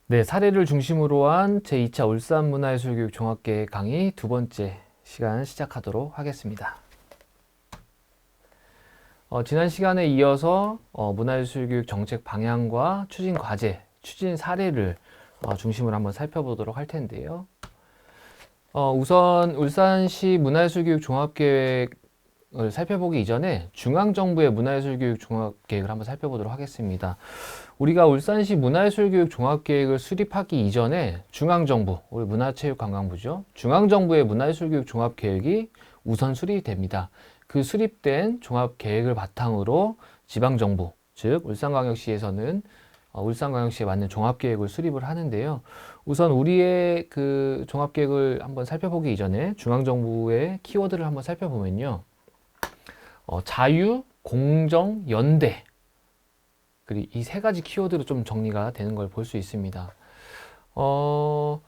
네, 사례를 중심으로 한 제2차 울산 문화예술교육 종합계획 강의 두 번째 시간 시작하도록 하겠습니다. 지난 시간에 이어서 문화예술교육 정책 방향과 추진 과제, 추진 사례를 중심으로 한번 살펴보도록 할 텐데요. 우선 울산시 문화예술교육 종합계획을 살펴보기 이전에 중앙정부의 문화예술교육 종합계획을 한번 살펴보도록 하겠습니다. 우리가 울산시 문화예술교육 종합계획을 수립하기 이전에 중앙정부, 우리 문화체육관광부죠. 중앙정부의 문화예술교육 종합계획이 우선 수립됩니다. 그 수립된 종합계획을 바탕으로 지방정부, 즉 울산광역시에서는 울산광역시에 맞는 종합계획을 수립을 하는데요. 우선 우리의 그 종합계획을 한번 살펴보기 이전에 중앙정부의 키워드를 한번 살펴보면요. 자유, 공정, 연대. 그리고 이 세 가지 키워드로 좀 정리가 되는 걸 볼 수 있습니다. 어떤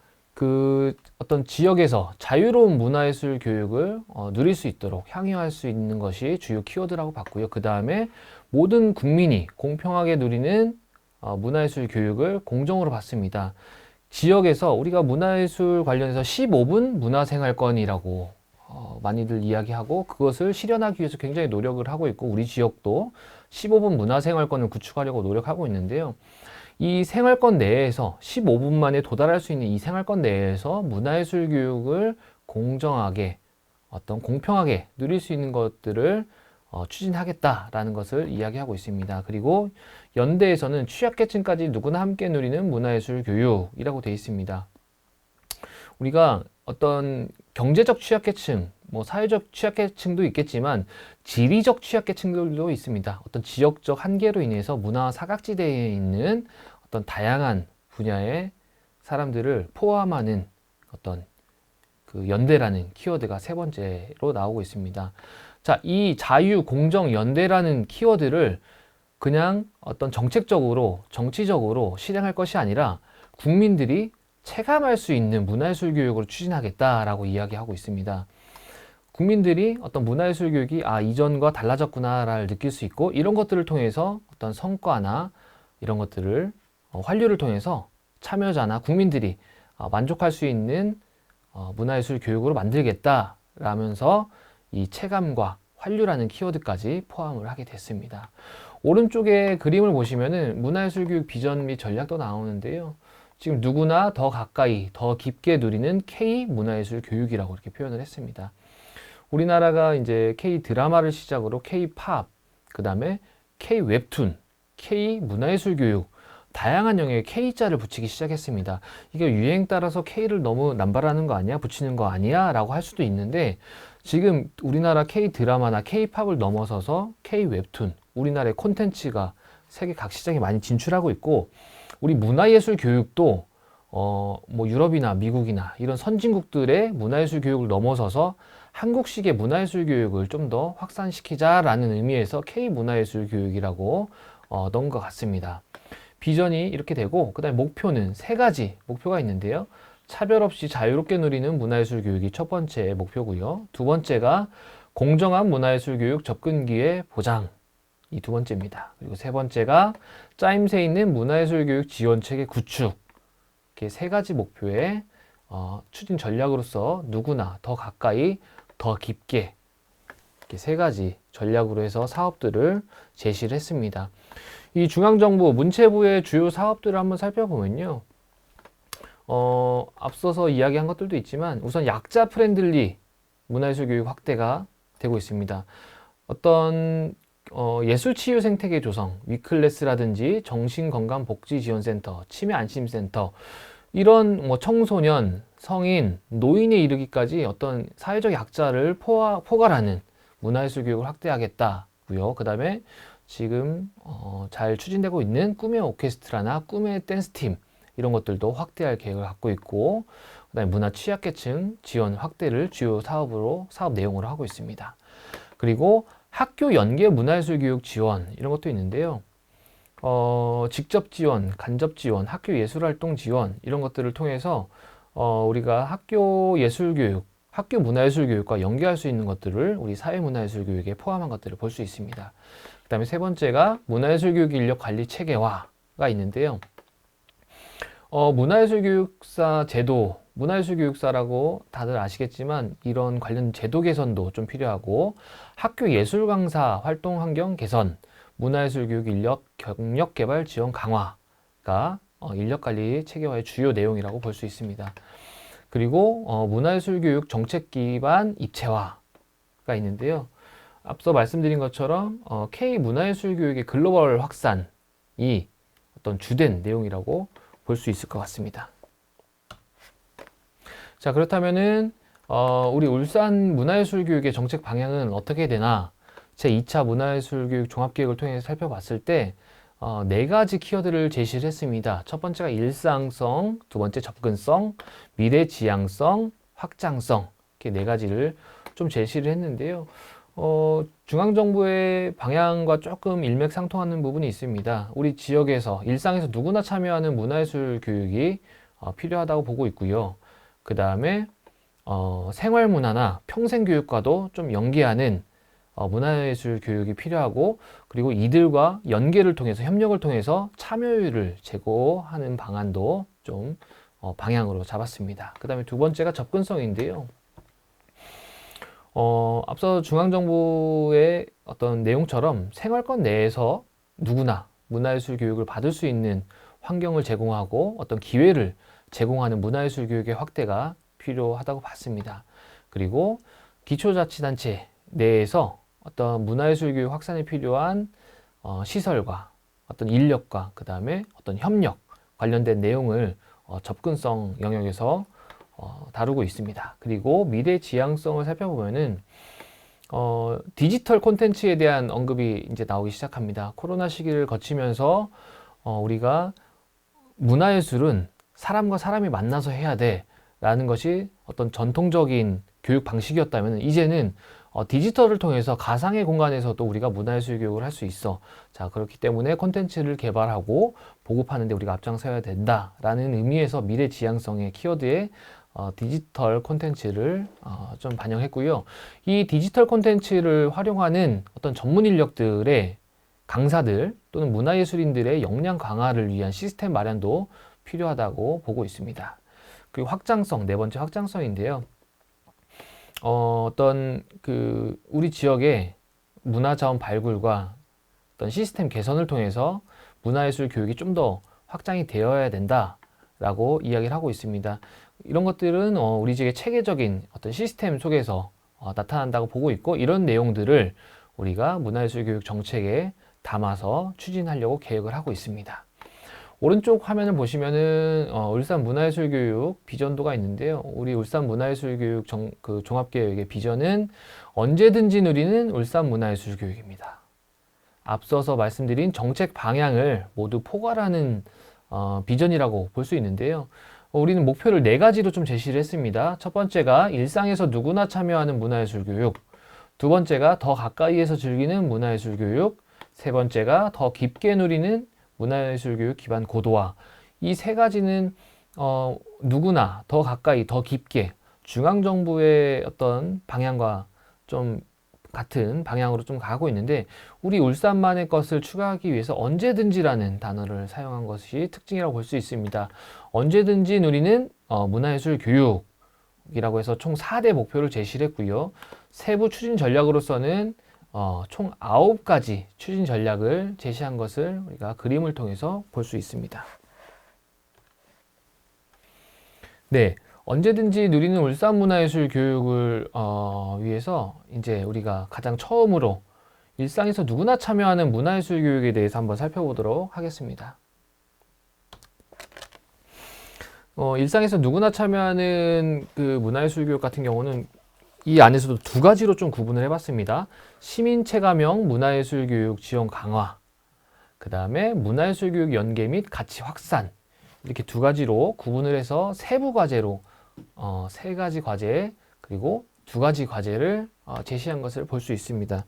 지역에서 자유로운 문화예술 교육을 누릴 수 있도록 향유할 수 있는 것이 주요 키워드라고 봤고요. 그 다음에 모든 국민이 공평하게 누리는 문화예술 교육을 공정으로 봤습니다. 지역에서 우리가 문화예술 관련해서 15분 문화생활권이라고 많이들 이야기하고 그것을 실현하기 위해서 굉장히 노력을 하고 있고 우리 지역도 15분 문화생활권을 구축하려고 노력하고 있는데요. 이 생활권 내에서 15분 만에 도달할 수 있는 이 생활권 내에서 문화예술 교육을 공정하게 공평하게 누릴 수 있는 것들을 추진하겠다라는 것을 이야기하고 있습니다. 그리고 연대에서는 취약계층까지 누구나 함께 누리는 문화예술 교육이라고 되어 있습니다. 우리가 어떤 경제적 취약계층, 사회적 취약계층도 있겠지만 지리적 취약계층들도 있습니다. 어떤 지역적 한계로 인해서 문화 사각지대에 있는 어떤 다양한 분야의 사람들을 포함하는 어떤 그 연대라는 키워드가 세 번째로 나오고 있습니다. 자, 이 자유, 공정, 연대라는 키워드를 그냥 어떤 정책적으로, 정치적으로 실행할 것이 아니라 국민들이 체감할 수 있는 문화예술 교육으로 추진하겠다라고 이야기하고 있습니다. 국민들이 어떤 문화예술 교육이 이전과 달라졌구나를 느낄 수 있고 이런 것들을 통해서 어떤 성과나 이런 것들을 환류를 통해서 참여자나 국민들이 만족할 수 있는 문화예술 교육으로 만들겠다라면서 이 체감과 환류라는 키워드까지 포함을 하게 됐습니다. 오른쪽에 그림을 보시면은 문화예술 교육 비전 및 전략도 나오는데요. 지금 누구나 더 가까이, 더 깊게 누리는 K 문화예술 교육이라고 이렇게 표현을 했습니다. 우리나라가 이제 K 드라마를 시작으로 K 팝, 그 다음에 K 웹툰, K 문화예술 교육, 다양한 영역에 K자를 붙이기 시작했습니다. 이게 유행 따라서 K를 너무 남발하는 거 아니야? 붙이는 거 아니야? 라고 할 수도 있는데 지금 우리나라 K 드라마나 K 팝을 넘어서서 K 웹툰, 우리나라의 콘텐츠가 세계 각 시장에 많이 진출하고 있고 우리 문화예술 교육도 유럽이나 미국이나 이런 선진국들의 문화예술 교육을 넘어서서 한국식의 문화예술 교육을 좀 더 확산시키자라는 의미에서 K 문화예술 교육이라고 넣은 것 같습니다. 비전이 이렇게 되고 그다음에 목표는 세 가지 목표가 있는데요. 차별 없이 자유롭게 누리는 문화예술 교육이 첫 번째 목표고요. 두 번째가 공정한 문화예술 교육 접근 기회 보장. 이 두 번째입니다. 그리고 세 번째가 짜임새 있는 문화예술 교육 지원 체계 구축. 이렇게 세 가지 목표의 추진 전략으로서 누구나 더 가까이, 더 깊게 이렇게 세 가지 전략으로 해서 사업들을 제시를 했습니다. 이 중앙정부 문체부의 주요 사업들을 한번 살펴보면요. 앞서서 이야기한 것들도 있지만 우선 약자 프렌들리 문화예술 교육 확대가 되고 있습니다. 어떤 예술치유 생태계 조성, 위클래스라든지 정신건강복지지원센터, 치매안심센터 이런 청소년, 성인, 노인에 이르기까지 어떤 사회적 약자를 포괄하는 문화예술 교육을 확대하겠다고요. 그 다음에 지금 잘 추진되고 있는 꿈의 오케스트라나 꿈의 댄스팀 이런 것들도 확대할 계획을 갖고 있고 그다음에 문화 취약계층 지원 확대를 주요 사업 내용으로 하고 있습니다. 그리고 학교 연계 문화예술 교육 지원 이런 것도 있는데요. 직접 지원, 간접 지원, 학교 예술활동 지원 이런 것들을 통해서 우리가 학교 예술교육, 학교 문화예술교육과 연계할 수 있는 것들을 우리 사회문화예술교육에 포함한 것들을 볼 수 있습니다. 그 다음에 세 번째가 문화예술교육 인력 관리 체계화가 있는데요. 문화예술교육사 제도, 문화예술교육사라고 다들 아시겠지만 이런 관련 제도 개선도 좀 필요하고 학교 예술 강사 활동 환경 개선, 문화예술교육 인력 경력 개발 지원 강화가 인력 관리 체계화의 주요 내용이라고 볼 수 있습니다. 그리고 문화예술교육 정책 기반 입체화가 있는데요. 앞서 말씀드린 것처럼 K 문화예술교육의 글로벌 확산이 어떤 주된 내용이라고 볼 수 있을 것 같습니다. 자, 그렇다면은 우리 울산 문화예술교육의 정책 방향은 어떻게 되나? 제2차 문화예술교육 종합계획을 통해서 살펴봤을 때 네 가지 키워드를 제시를 했습니다. 첫 번째가 일상성, 두 번째 접근성, 미래 지향성, 확장성, 이렇게 네 가지를 좀 제시를 했는데요. 중앙정부의 방향과 조금 일맥상통하는 부분이 있습니다. 우리 지역에서, 일상에서 누구나 참여하는 문화예술 교육이 필요하다고 보고 있고요. 그 다음에 생활문화나 평생교육과도 좀 연계하는 문화예술 교육이 필요하고, 그리고 이들과 연계를 통해서, 협력을 통해서 참여율을 제고하는 방안도 좀 방향으로 잡았습니다. 그 다음에 두 번째가 접근성인데요. 앞서 중앙정부의 어떤 내용처럼 생활권 내에서 누구나 문화예술 교육을 받을 수 있는 환경을 제공하고 어떤 기회를 제공하는 문화예술 교육의 확대가 필요하다고 봤습니다. 그리고 기초자치단체 내에서 어떤 문화예술 교육 확산에 필요한 시설과 어떤 인력과 그 다음에 어떤 협력 관련된 내용을 접근성 영역에서 다루고 있습니다. 그리고 미래 지향성을 살펴보면은 디지털 콘텐츠에 대한 언급이 이제 나오기 시작합니다. 코로나 시기를 거치면서 우리가 문화예술은 사람과 사람이 만나서 해야 돼 라는 것이 어떤 전통적인 교육 방식이었다면 이제는 디지털을 통해서 가상의 공간에서도 우리가 문화예술 교육을 할 수 있어. 자, 그렇기 때문에 콘텐츠를 개발하고 보급하는데 우리가 앞장서야 된다라는 의미에서 미래 지향성의 키워드에 디지털 콘텐츠를 좀 반영했고요. 이 디지털 콘텐츠를 활용하는 어떤 전문 인력들의 강사들 또는 문화예술인들의 역량 강화를 위한 시스템 마련도 필요하다고 보고 있습니다. 그리고 확장성, 네 번째 확장성인데요. 어떤 우리 지역의 문화자원 발굴과 어떤 시스템 개선을 통해서 문화예술 교육이 좀 더 확장이 되어야 된다라고 이야기를 하고 있습니다. 이런 것들은 우리 지역의 체계적인 어떤 시스템 속에서 나타난다고 보고 있고, 이런 내용들을 우리가 문화예술 교육 정책에 담아서 추진하려고 계획을 하고 있습니다. 오른쪽 화면을 보시면은 울산 문화예술교육 비전도가 있는데요. 우리 울산 문화예술교육 종합계획의 비전은 언제든지 누리는 울산 문화예술교육입니다. 앞서서 말씀드린 정책 방향을 모두 포괄하는 비전이라고 볼 수 있는데요. 우리는 목표를 네 가지로 좀 제시를 했습니다. 첫 번째가 일상에서 누구나 참여하는 문화예술교육, 두 번째가 더 가까이에서 즐기는 문화예술교육, 세 번째가 더 깊게 누리는 문화예술교육 기반 고도화. 이 세 가지는 누구나 더 가까이, 더 깊게 중앙정부의 어떤 방향과 좀 같은 방향으로 좀 가고 있는데, 우리 울산만의 것을 추가하기 위해서 언제든지라는 단어를 사용한 것이 특징이라고 볼 수 있습니다. 언제든지 누리는 문화예술 교육이라고 해서 총 4대 목표를 제시를 했고요. 세부 추진 전략으로서는 총 9가지 추진 전략을 제시한 것을 우리가 그림을 통해서 볼 수 있습니다. 네, 언제든지 누리는 울산 문화예술 교육을 위해서 이제 우리가 가장 처음으로 일상에서 누구나 참여하는 문화예술 교육에 대해서 한번 살펴보도록 하겠습니다. 일상에서 누구나 참여하는 그 문화예술 교육 같은 경우는 이 안에서도 두 가지로 좀 구분을 해봤습니다. 시민체감형 문화예술교육 지원 강화, 그 다음에 문화예술교육 연계 및 가치 확산, 이렇게 두 가지로 구분을 해서 세부 과제로 세 가지 과제 그리고 두 가지 과제를 제시한 것을 볼 수 있습니다.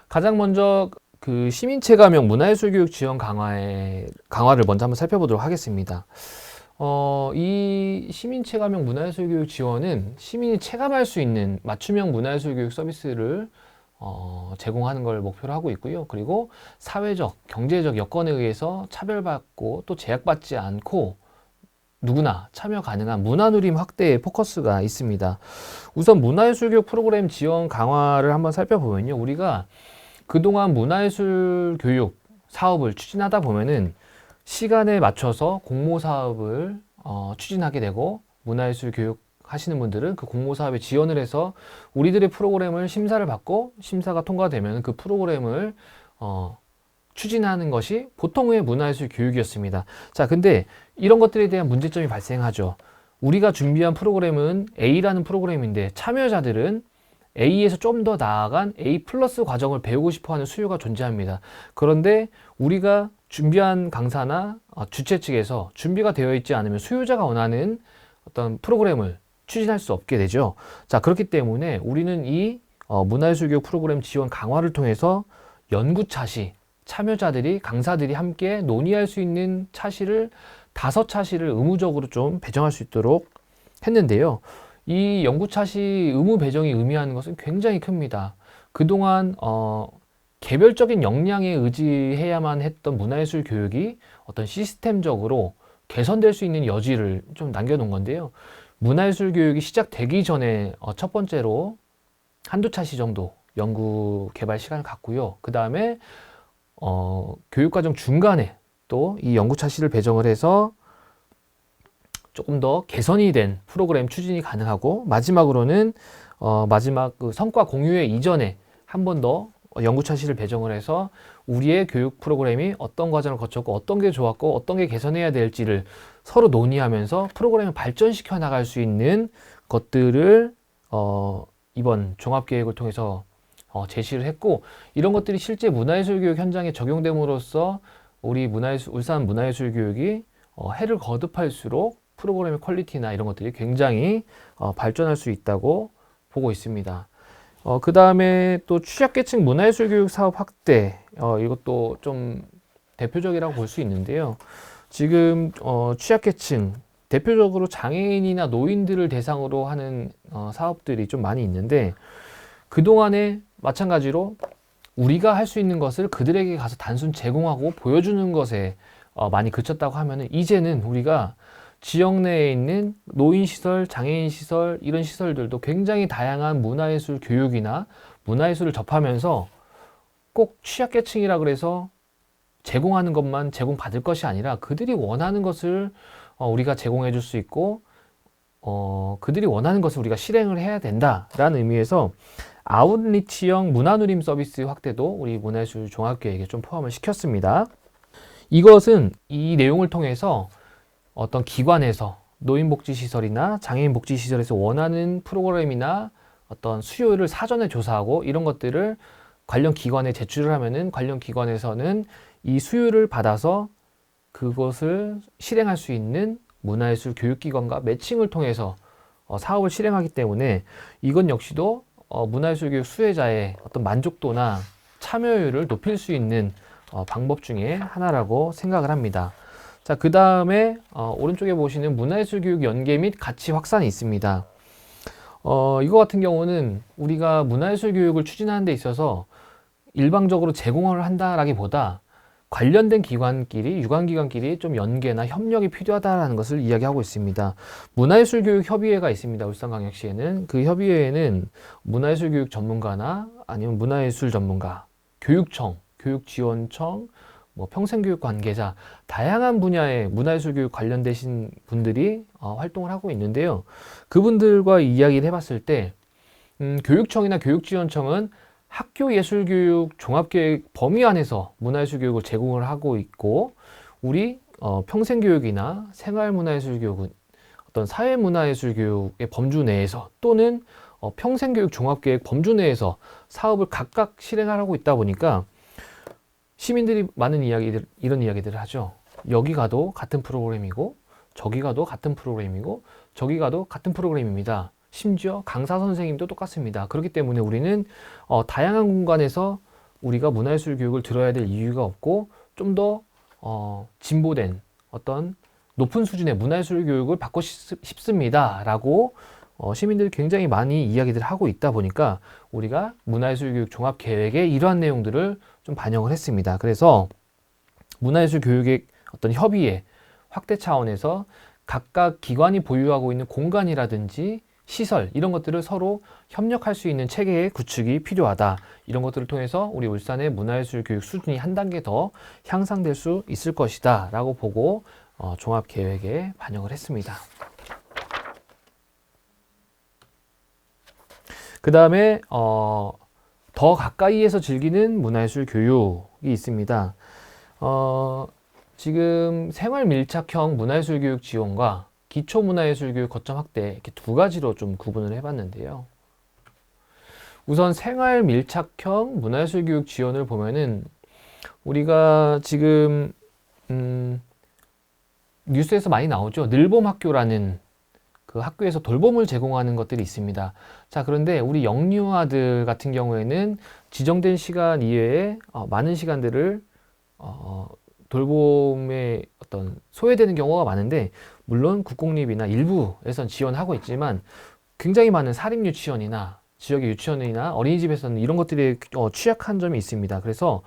가장 먼저 그 시민체감형 문화예술교육 지원 강화를 먼저 한번 살펴보도록 하겠습니다. 이 시민체감형 문화예술교육 지원은 시민이 체감할 수 있는 맞춤형 문화예술교육 서비스를 제공하는 걸 목표로 하고 있고요. 그리고 사회적, 경제적 여건에 의해서 차별받고 또 제약받지 않고 누구나 참여 가능한 문화누림 확대에 포커스가 있습니다. 우선 문화예술교육 프로그램 지원 강화를 한번 살펴보면요. 우리가 그동안 문화예술 교육 사업을 추진하다 보면은 시간에 맞춰서 공모 사업을 추진하게 되고, 문화예술 교육 하시는 분들은 그 공모 사업에 지원을 해서 우리들의 프로그램을 심사를 받고, 심사가 통과되면 그 프로그램을 추진하는 것이 보통의 문화예술 교육이었습니다. 자, 근데 이런 것들에 대한 문제점이 발생하죠. 우리가 준비한 프로그램은 A라는 프로그램인데 참여자들은 A에서 좀 더 나아간 A 플러스 과정을 배우고 싶어 하는 수요가 존재합니다. 그런데 우리가 준비한 강사나 주최 측에서 준비가 되어 있지 않으면 수요자가 원하는 어떤 프로그램을 추진할 수 없게 되죠. 자, 그렇기 때문에 우리는 이 문화예술교육 프로그램 지원 강화를 통해서 연구차시, 참여자들이, 강사들이 함께 논의할 수 있는 차시를 5차시를 의무적으로 좀 배정할 수 있도록 했는데요. 이 연구차시 의무 배정이 의미하는 것은 굉장히 큽니다. 그동안 개별적인 역량에 의지해야만 했던 문화예술 교육이 어떤 시스템적으로 개선될 수 있는 여지를 좀 남겨놓은 건데요. 문화예술 교육이 시작되기 전에 첫 번째로 한두 차시 정도 연구 개발 시간을 갖고요. 그 다음에 교육과정 중간에 또 이 연구 차시를 배정을 해서 조금 더 개선이 된 프로그램 추진이 가능하고, 마지막으로는 마지막 그 성과 공유회 이전에 한 번 더 연구 차시를 배정을 해서 우리의 교육 프로그램이 어떤 과정을 거쳤고 어떤 게 좋았고 어떤 게 개선해야 될지를 서로 논의하면서 프로그램을 발전시켜 나갈 수 있는 것들을 이번 종합계획을 통해서 제시를 했고, 이런 것들이 실제 문화예술교육 현장에 적용됨으로써 우리 울산 문화예술교육이 해를 거듭할수록 프로그램의 퀄리티나 이런 것들이 굉장히 발전할 수 있다고 보고 있습니다. 그 다음에 또 취약계층 문화예술교육 사업 확대, 이것도 좀 대표적이라고 볼 수 있는데요. 지금 취약계층, 대표적으로 장애인이나 노인들을 대상으로 하는 사업들이 좀 많이 있는데, 그동안에 마찬가지로 우리가 할 수 있는 것을 그들에게 가서 단순 제공하고 보여주는 것에 많이 그쳤다고 하면은, 이제는 우리가 지역 내에 있는 노인시설, 장애인시설, 이런 시설들도 굉장히 다양한 문화예술 교육이나 문화예술을 접하면서 꼭 취약계층이라 그래서 제공하는 것만 제공받을 것이 아니라 그들이 원하는 것을 우리가 제공해 줄 수 있고, 그들이 원하는 것을 우리가 실행을 해야 된다라는 의미에서 아웃리치형 문화누림 서비스 확대도 우리 문화예술 종합계획에 좀 포함을 시켰습니다. 이것은 이 내용을 통해서 어떤 기관에서 노인복지시설이나 장애인복지시설에서 원하는 프로그램이나 어떤 수요를 사전에 조사하고 이런 것들을 관련 기관에 제출을 하면은 관련 기관에서는 이 수요를 받아서 그것을 실행할 수 있는 문화예술 교육기관과 매칭을 통해서 사업을 실행하기 때문에 이건 역시도 문화예술 교육 수혜자의 어떤 만족도나 참여율을 높일 수 있는 방법 중에 하나라고 생각을 합니다. 자, 그 다음에 오른쪽에 보시는 문화예술 교육 연계 및 가치 확산이 있습니다. 이거 같은 경우는 우리가 문화예술 교육을 추진하는 데 있어서 일방적으로 제공을 한다라기보다 관련된 기관끼리, 유관기관끼리 좀 연계나 협력이 필요하다는 것을 이야기하고 있습니다. 문화예술교육협의회가 있습니다. 울산광역시에는. 그 협의회에는 문화예술교육 전문가나 아니면 문화예술 전문가, 교육청, 교육지원청, 평생교육 관계자, 다양한 분야의 문화예술교육 관련되신 분들이 활동을 하고 있는데요. 그분들과 이야기를 해봤을 때 교육청이나 교육지원청은 학교예술교육 종합계획 범위 안에서 문화예술교육을 제공을 하고 있고, 우리 평생교육이나 생활문화예술교육은 어떤 사회문화예술교육의 범주 내에서 또는 평생교육 종합계획 범주 내에서 사업을 각각 실행하고 있다 보니까 시민들이 많은 이런 이야기들을 하죠. 여기 가도 같은 프로그램이고 저기 가도 같은 프로그램이고 저기 가도 같은 프로그램입니다. 심지어 강사 선생님도 똑같습니다. 그렇기 때문에 우리는 다양한 공간에서 우리가 문화예술 교육을 들어야 될 이유가 없고 좀 더 진보된 어떤 높은 수준의 문화예술 교육을 받고 싶습니다 라고 시민들이 굉장히 많이 이야기를 하고 있다 보니까 우리가 문화예술 교육 종합 계획에 이러한 내용들을 좀 반영을 했습니다. 그래서 문화예술 교육의 어떤 협의회 확대 차원에서 각각 기관이 보유하고 있는 공간이라든지 시설 이런 것들을 서로 협력할 수 있는 체계의 구축이 필요하다. 이런 것들을 통해서 우리 울산의 문화예술 교육 수준이 한 단계 더 향상될 수 있을 것이다 라고 보고 종합계획에 반영을 했습니다. 그 다음에 더 가까이에서 즐기는 문화예술 교육이 있습니다. 지금 생활 밀착형 문화예술 교육 지원과 기초 문화예술 교육 거점 확대 이렇게 두 가지로 좀 구분을 해봤는데요. 우선 생활 밀착형 문화예술 교육 지원을 보면은 우리가 지금 뉴스에서 많이 나오죠. 늘봄 학교라는 그 학교에서 돌봄을 제공하는 것들이 있습니다. 자, 그런데 우리 영유아들 같은 경우에는 지정된 시간 이외에 많은 시간들을 돌봄에 어떤 소외되는 경우가 많은데, 물론 국공립이나 일부에선 지원하고 있지만 굉장히 많은 사립유치원이나 지역의 유치원이나 어린이집에서는 이런 것들이 취약한 점이 있습니다. 그래서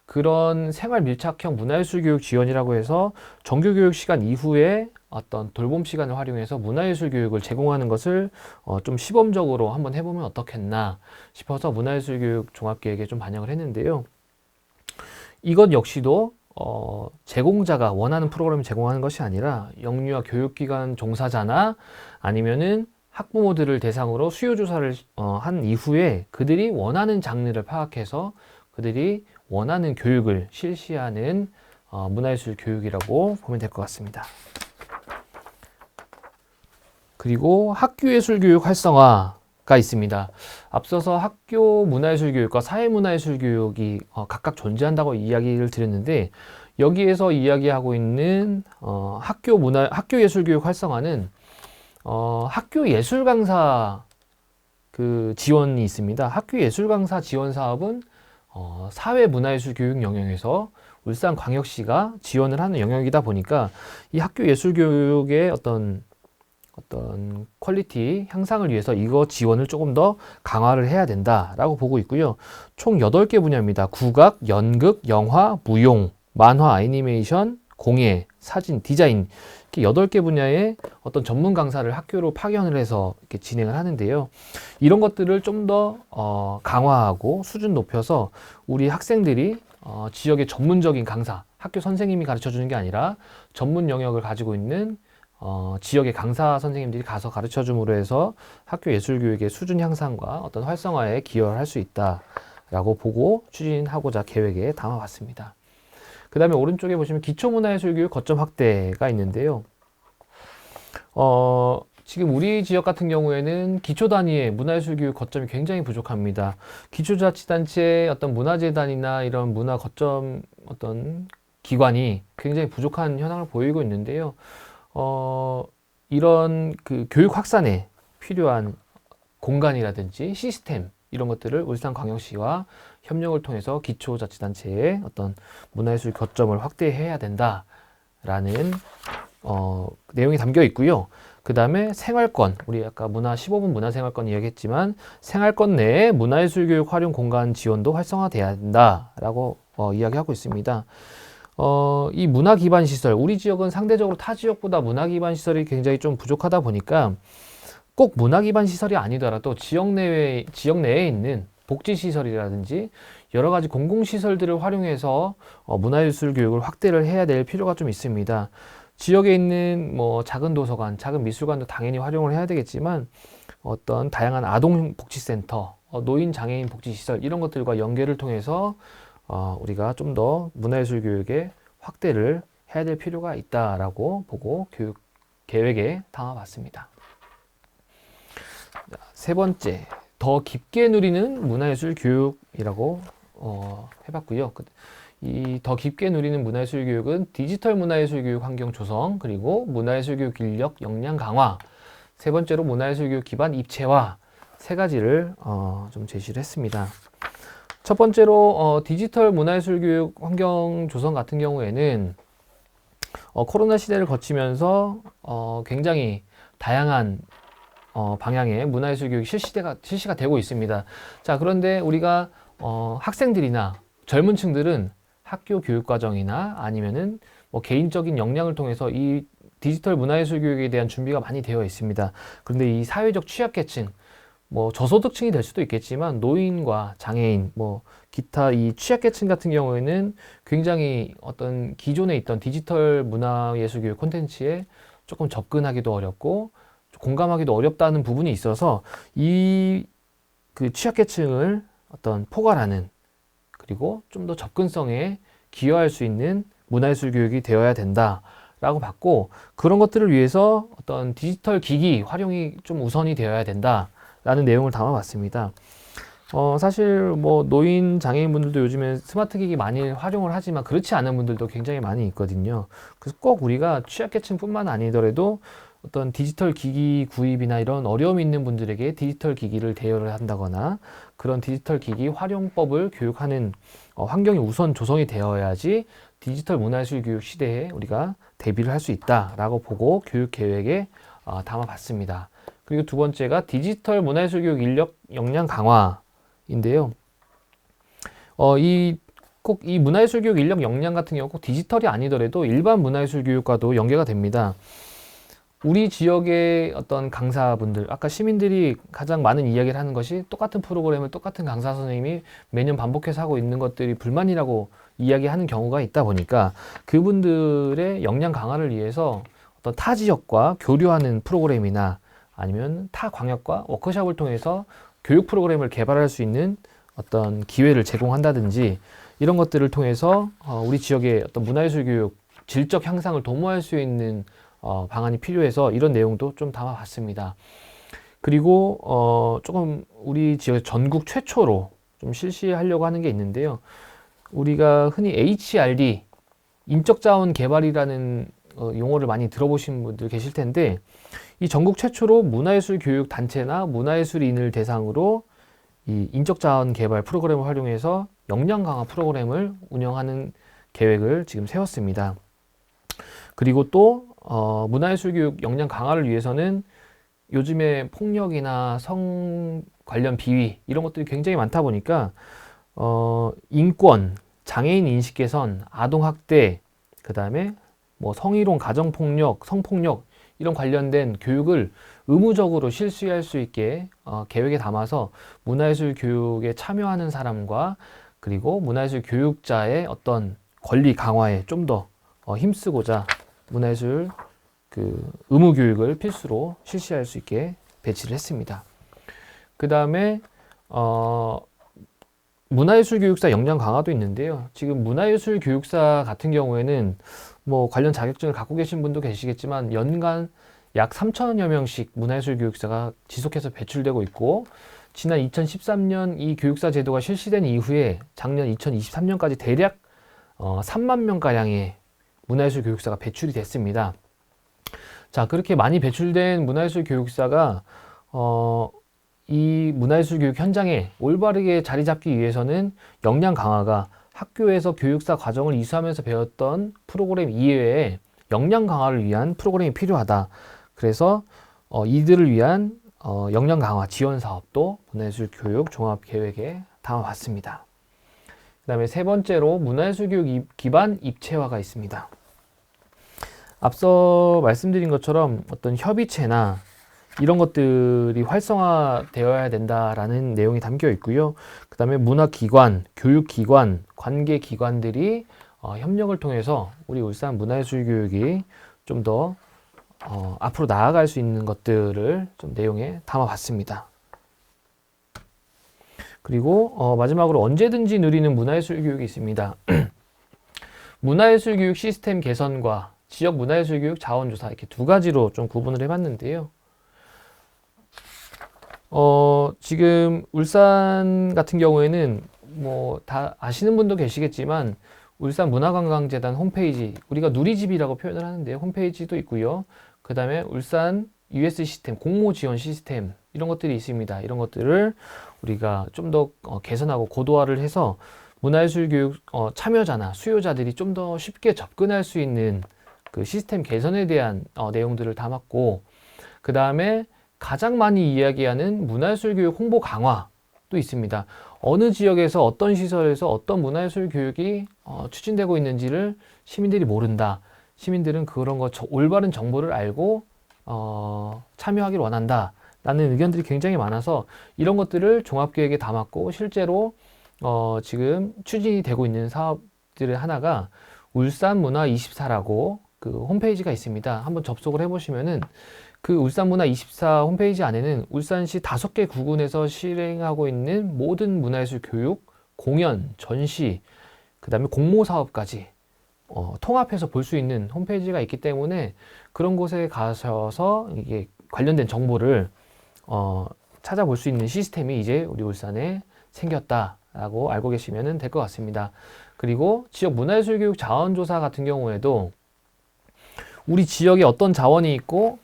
그런 생활 밀착형 문화예술 교육 지원이라고 해서 정규 교육 시간 이후에 어떤 돌봄 시간을 활용해서 문화예술 교육을 제공하는 것을 좀 시범적으로 한번 해보면 어떻겠나 싶어서 문화예술 교육 종합계획에 좀 반영을 했는데요. 이것 역시도 제공자가 원하는 프로그램을 제공하는 것이 아니라 영유아 교육기관 종사자나 아니면은 학부모들을 대상으로 수요조사를 한 이후에 그들이 원하는 장르를 파악해서 그들이 원하는 교육을 실시하는 문화예술 교육이라고 보면 될 것 같습니다. 그리고 학교예술교육 활성화가 있습니다. 앞서서 학교 문화예술교육과 사회문화예술교육이 각각 존재한다고 이야기를 드렸는데, 여기에서 이야기하고 있는 학교예술교육 활성화는 학교 예술 강사 그 지원이 있습니다. 학교 예술 강사 지원 사업은 사회문화예술 교육 영역에서 울산광역시가 지원을 하는 영역이다 보니까 이 학교 예술 교육의 어떤 퀄리티 향상을 위해서 이거 지원을 조금 더 강화를 해야 된다라고 보고 있고요. 총 8개 분야입니다. 국악, 연극, 영화, 무용, 만화, 애니메이션, 공예, 사진, 디자인 이렇게 8개 분야의 어떤 전문 강사를 학교로 파견을 해서 이렇게 진행을 하는데요. 이런 것들을 좀 더 강화하고 수준 높여서 우리 학생들이 지역의 전문적인 강사, 학교 선생님이 가르쳐 주는 게 아니라 전문 영역을 가지고 있는 지역의 강사 선생님들이 가서 가르쳐 줌으로 해서 학교 예술교육의 수준 향상과 어떤 활성화에 기여를 할 수 있다라고 보고 추진하고자 계획에 담아봤습니다. 그 다음에 오른쪽에 보시면 기초문화예술교육 거점 확대가 있는데요. 지금 우리 지역 같은 경우에는 기초 단위의 문화예술교육 거점이 굉장히 부족합니다. 기초자치단체의 어떤 문화재단이나 이런 문화 거점 어떤 기관이 굉장히 부족한 현황을 보이고 있는데요. 이런 그 교육 확산에 필요한 공간이라든지 시스템 이런 것들을 울산광역시와 협력을 통해서 기초자치단체의 어떤 문화예술 거점을 확대해야 된다라는 내용이 담겨 있고요. 그 다음에 생활권, 우리 아까 문화 15분 문화생활권 이야기했지만 생활권 내에 문화예술교육 활용 공간 지원도 활성화돼야 된다라고 이야기하고 있습니다. 이 문화 기반 시설, 우리 지역은 상대적으로 타 지역보다 문화 기반 시설이 굉장히 좀 부족하다 보니까 꼭 문화 기반 시설이 아니더라도 지역 내에 있는 복지 시설이라든지 여러 가지 공공 시설들을 활용해서 문화예술 교육을 확대를 해야 될 필요가 좀 있습니다. 지역에 있는 뭐 작은 도서관, 작은 미술관도 당연히 활용을 해야 되겠지만 어떤 다양한 아동 복지센터, 노인 장애인 복지 시설 이런 것들과 연계를 통해서 우리가 좀 더 문화예술 교육의 확대를 해야 될 필요가 있다라고 보고 교육 계획에 담아봤습니다. 세 번째, 더 깊게 누리는 문화예술 교육이라고 해봤고요. 이 더 깊게 누리는 문화예술 교육은 디지털 문화예술 교육 환경 조성, 그리고 문화예술 교육 인력 역량 강화, 세 번째로 문화예술 교육 기반 입체화 세 가지를 좀 제시를 했습니다. 첫 번째로 디지털 문화예술 교육 환경 조성 같은 경우에는 코로나 시대를 거치면서 굉장히 다양한 방향의 문화예술 교육이 실시가 되고 있습니다. 자, 그런데 우리가 학생들이나 젊은 층들은 학교 교육 과정이나 아니면은 뭐 개인적인 역량을 통해서 이 디지털 문화예술 교육에 대한 준비가 많이 되어 있습니다. 그런데 이 사회적 취약계층, 뭐 저소득층이 될 수도 있겠지만 노인과 장애인, 뭐 기타 이 취약계층 같은 경우에는 굉장히 어떤 기존에 있던 디지털 문화예술교육 콘텐츠에 조금 접근하기도 어렵고 공감하기도 어렵다는 부분이 있어서 이 그 취약계층을 어떤 포괄하는, 그리고 좀 더 접근성에 기여할 수 있는 문화예술 교육이 되어야 된다라고 봤고, 그런 것들을 위해서 어떤 디지털 기기 활용이 좀 우선이 되어야 된다라는 내용을 담아봤습니다. 사실 뭐 노인 장애인분들도 요즘에 스마트 기기 많이 활용을 하지만 그렇지 않은 분들도 굉장히 많이 있거든요. 그래서 꼭 우리가 취약계층뿐만 아니더라도 어떤 디지털 기기 구입이나 이런 어려움이 있는 분들에게 디지털 기기를 대여를 한다거나 그런 디지털 기기 활용법을 교육하는 환경이 우선 조성이 되어야지 디지털 문화예술 교육 시대에 우리가 대비를 할 수 있다라고 보고 교육 계획에 담아봤습니다. 그리고 두 번째가 디지털 문화예술 교육 인력 역량 강화인데요. 꼭 이 문화예술 교육 인력 역량 같은 경우 꼭 디지털이 아니더라도 일반 문화예술 교육과도 연계가 됩니다. 우리 지역의 어떤 강사분들, 아까 시민들이 가장 많은 이야기를 하는 것이 똑같은 프로그램을 똑같은 강사 선생님이 매년 반복해서 하고 있는 것들이 불만이라고 이야기하는 경우가 있다 보니까 그분들의 역량 강화를 위해서 어떤 타 지역과 교류하는 프로그램이나 아니면 타 광역과 워크숍을 통해서 교육 프로그램을 개발할 수 있는 어떤 기회를 제공한다든지 이런 것들을 통해서 우리 지역의 어떤 문화예술 교육 질적 향상을 도모할 수 있는 방안이 필요해서 이런 내용도 좀 담아봤습니다. 그리고 조금 우리 지역 전국 최초로 좀 실시하려고 하는 게 있는데요. 우리가 흔히 HRD, 인적자원 개발이라는 용어를 많이 들어보신 분들 계실 텐데, 이 전국 최초로 문화예술 교육 단체나 문화예술인을 대상으로 이 인적자원 개발 프로그램을 활용해서 역량 강화 프로그램을 운영하는 계획을 지금 세웠습니다. 그리고 또 문화예술 교육 역량 강화를 위해서는 요즘에 폭력이나 성 관련 비위 이런 것들이 굉장히 많다 보니까 인권, 장애인 인식 개선, 아동 학대, 그 다음에 뭐 성희롱, 가정폭력, 성폭력 이런 관련된 교육을 의무적으로 실시할 수 있게 계획에 담아서 문화예술 교육에 참여하는 사람과 그리고 문화예술 교육자의 어떤 권리 강화에 좀 더 힘쓰고자 문화예술 의무 교육을 필수로 실시할 수 있게 배치를 했습니다. 그 다음에 문화예술 교육사 역량 강화도 있는데요. 지금 문화예술 교육사 같은 경우에는 뭐 관련 자격증을 갖고 계신 분도 계시겠지만 연간 약 3천여 명씩 문화예술 교육사가 지속해서 배출되고 있고, 지난 2013년 이 교육사 제도가 실시된 이후에 작년 2023년까지 대략 3만 명가량의 문화예술 교육사가 배출이 됐습니다. 자, 그렇게 많이 배출된 문화예술 교육사가 이 문화예술 교육 현장에 올바르게 자리 잡기 위해서는 역량 강화가 학교에서 교육사 과정을 이수하면서 배웠던 프로그램 이외에 역량 강화를 위한 프로그램이 필요하다. 그래서 이들을 위한 역량 강화 지원 사업도 문화예술 교육 종합 계획에 담아봤습니다. 그 다음에 세 번째로 문화예술 교육 기반 입체화가 있습니다. 앞서 말씀드린 것처럼 어떤 협의체나 이런 것들이 활성화되어야 된다라는 내용이 담겨 있고요. 그 다음에 문화기관, 교육기관, 관계기관들이 협력을 통해서 우리 울산 문화예술 교육이 좀 더 앞으로 나아갈 수 있는 것들을 좀 내용에 담아봤습니다. 그리고 마지막으로 언제든지 누리는 문화예술 교육이 있습니다. 문화예술 교육 시스템 개선과 지역 문화예술 교육 자원조사 이렇게 두 가지로 좀 구분을 해봤는데요. 지금 울산 같은 경우에는 뭐 다 아시는 분도 계시겠지만 울산 문화관광재단 홈페이지, 우리가 누리집이라고 표현을 하는데요. 홈페이지도 있고요. 그 다음에 울산 US 시스템, 공모 지원 시스템 이런 것들이 있습니다. 이런 것들을 우리가 좀 더 개선하고 고도화를 해서 문화예술 교육 참여자나 수요자들이 좀 더 쉽게 접근할 수 있는 그 시스템 개선에 대한 내용들을 담았고, 그 다음에 가장 많이 이야기하는 문화예술 교육 홍보 강화도 있습니다. 어느 지역에서 어떤 시설에서 어떤 문화예술 교육이 추진되고 있는지를 시민들이 모른다. 시민들은 그런 거 올바른 정보를 알고 참여하길 원한다 라는 의견들이 굉장히 많아서 이런 것들을 종합계획에 담았고, 실제로 지금 추진이 되고 있는 사업들의 하나가 울산문화24라고 그 홈페이지가 있습니다. 한번 접속을 해보시면은 그 울산문화24 홈페이지 안에는 울산시 5개 구군에서 실행하고 있는 모든 문화예술 교육, 공연, 전시, 그 다음에 공모 사업까지 통합해서 볼 수 있는 홈페이지가 있기 때문에 그런 곳에 가셔서 이게 관련된 정보를 찾아볼 수 있는 시스템이 이제 우리 울산에 생겼다라고 알고 계시면 될 것 같습니다. 그리고 지역 문화예술교육 자원조사 같은 경우에도 우리 지역에 어떤 자원이 있고,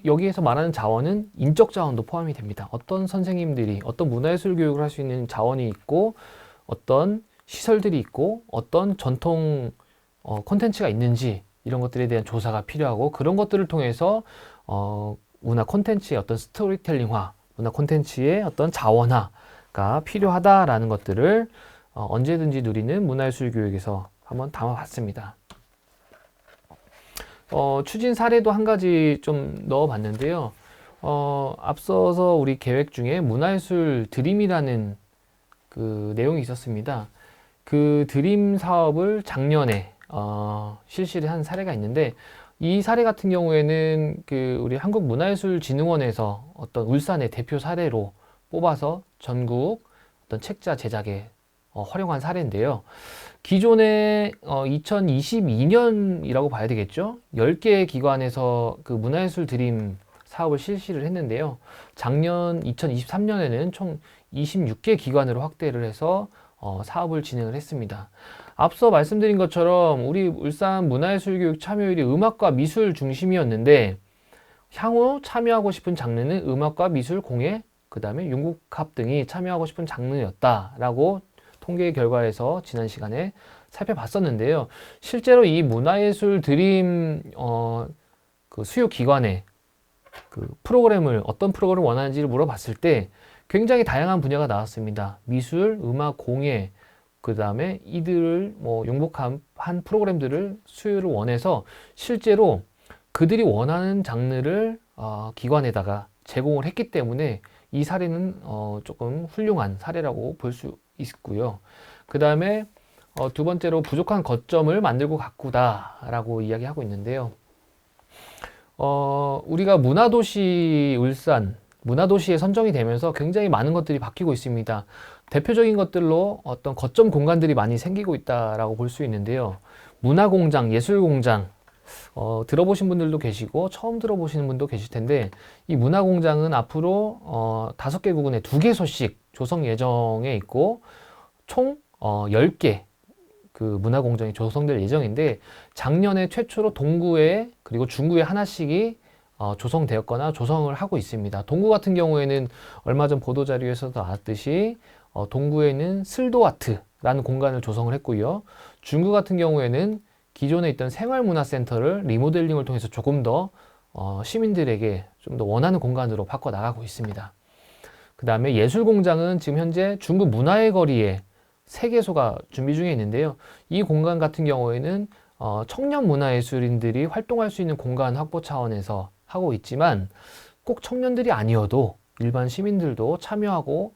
여기에서 말하는 자원은 인적 자원도 포함이 됩니다. 어떤 선생님들이 어떤 문화예술 교육을 할 수 있는 자원이 있고, 어떤 시설들이 있고, 어떤 전통 콘텐츠가 있는지, 이런 것들에 대한 조사가 필요하고, 그런 것들을 통해서 문화 콘텐츠의 어떤 스토리텔링화, 문화 콘텐츠의 어떤 자원화가 필요하다라는 것들을 언제든지 누리는 문화예술 교육에서 한번 담아봤습니다. 추진 사례도 한 가지 좀 넣어봤는데요. 앞서서 우리 계획 중에 문화예술 드림이라는 그 내용이 있었습니다. 그 드림 사업을 작년에 실시를 한 사례가 있는데, 이 사례 같은 경우에는 그 우리 한국문화예술진흥원에서 어떤 울산의 대표 사례로 뽑아서 전국 어떤 책자 제작에 활용한 사례인데요. 기존에 2022년이라고 봐야 되겠죠? 10개의 기관에서 그 문화예술 드림 사업을 실시를 했는데요. 작년 2023년에는 총 26개 기관으로 확대를 해서 사업을 진행을 했습니다. 앞서 말씀드린 것처럼 우리 울산 문화예술교육 참여율이 음악과 미술 중심이었는데, 향후 참여하고 싶은 장르는 음악과 미술, 공예, 그 다음에 융국합 등이 참여하고 싶은 장르였다라고 통계 결과에서 지난 시간에 살펴봤었는데요. 실제로 이 문화예술 드림 그 수요 기관에 그 프로그램을 어떤 프로그램을 원하는지를 물어봤을 때 굉장히 다양한 분야가 나왔습니다. 미술, 음악, 공예, 그 다음에 이들을 융복한 프로그램들을 수요를 원해서 실제로 그들이 원하는 장르를 기관에다가 제공을 했기 때문에 이 사례는 조금 훌륭한 사례라고 볼 수 있고요. 그 다음에 두 번째로 부족한 거점을 만들고 가꾸다라고 이야기하고 있는데요. 우리가 문화도시 울산, 문화도시에 선정이 되면서 굉장히 많은 것들이 바뀌고 있습니다. 대표적인 것들로 어떤 거점 공간들이 많이 생기고 있다라고 볼 수 있는데요. 문화공장, 예술공장, 들어보신 분들도 계시고 처음 들어보시는 분도 계실 텐데, 이 문화공장은 앞으로 5개 구군에 2개소씩 조성 예정에 있고, 총 10개 그 문화공장이 조성될 예정인데, 작년에 최초로 동구에 그리고 중구에 하나씩이 조성되었거나 조성을 하고 있습니다. 동구 같은 경우에는 얼마 전 보도자료에서도 나왔듯이 동구에는 슬도아트라는 공간을 조성을 했고요. 중구 같은 경우에는 기존에 있던 생활문화센터를 리모델링을 통해서 조금 더 시민들에게 좀 더 원하는 공간으로 바꿔나가고 있습니다. 그 다음에 예술공장은 지금 현재 중구 문화의 거리에 3개소가 준비 중에 있는데요. 이 공간 같은 경우에는 청년 문화예술인들이 활동할 수 있는 공간 확보 차원에서 하고 있지만, 꼭 청년들이 아니어도 일반 시민들도 참여하고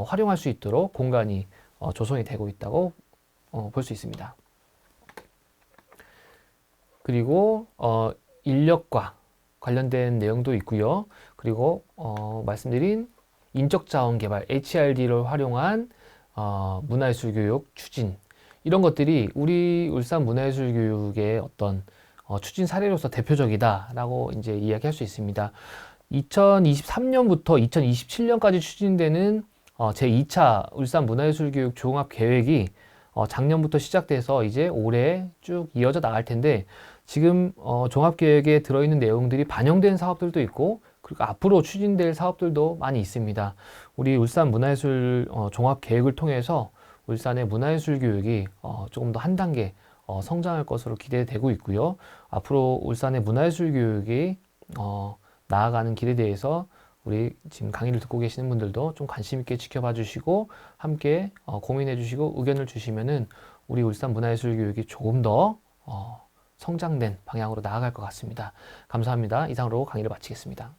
활용할 수 있도록 공간이 조성이 되고 있다고 볼 수 있습니다. 그리고 인력과 관련된 내용도 있고요. 그리고 말씀드린 인적자원 개발, HRD를 활용한 문화예술교육 추진, 이런 것들이 우리 울산 문화예술교육의 어떤 추진 사례로서 대표적이다라고 이제 이야기할 수 있습니다. 2023년부터 2027년까지 추진되는 제2차 울산 문화예술교육 종합계획이 작년부터 시작돼서 이제 올해 쭉 이어져 나갈 텐데, 지금 종합계획에 들어있는 내용들이 반영된 사업들도 있고, 그리고 앞으로 추진될 사업들도 많이 있습니다. 우리 울산 문화예술 종합계획을 통해서 울산의 문화예술 교육이 조금 더 한 단계 성장할 것으로 기대되고 있고요. 앞으로 울산의 문화예술 교육이 나아가는 길에 대해서 우리 지금 강의를 듣고 계시는 분들도 좀 관심 있게 지켜봐 주시고, 함께 고민해 주시고 의견을 주시면은 우리 울산 문화예술 교육이 조금 더 성장된 방향으로 나아갈 것 같습니다. 감사합니다. 이상으로 강의를 마치겠습니다.